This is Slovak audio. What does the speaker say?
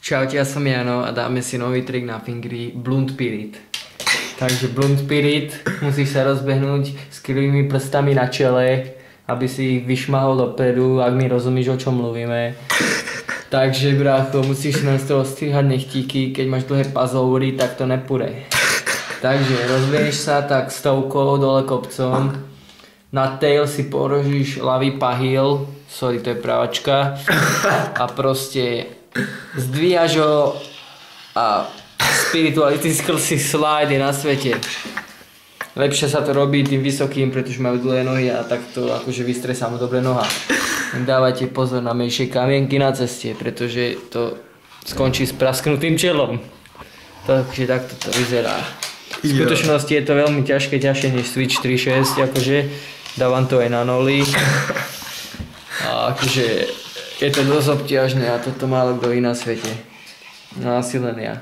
Čaute, ja som Jano a dáme si nový trik na fingri, Blunt Pirit. Takže Blunt Pirit, musíš sa rozbehnúť s krivými prstami na čele, aby si ich vyšmahol dopredu, ak mi rozumíš, o čom mluvíme. Takže brácho, musíš na z toho strihať nechtíky, keď máš dlhé pazoury, tak to nepůjde. Takže rozbehneš sa tak stovkou dole kopcom, na tail si položíš ľavý pahýl, sorry, to je pravačka, a proste zdvíhaš ho a spiritualistický slide je na svete. Lepšie sa to robí tým vysokým, pretože majú dlhé nohy a takto akože vystresá mu dobre noha. Dávajte pozor na menšie kamienky na ceste, pretože to skončí s prasknutým čelom. Takže takto to vyzerá. V skutočnosti je to veľmi ťažké, ťažšie než Switch 3.6, akože dávam to aj na noli. A akože je to dosť obťažné a toto málo kto iný na svete. No asi len ja.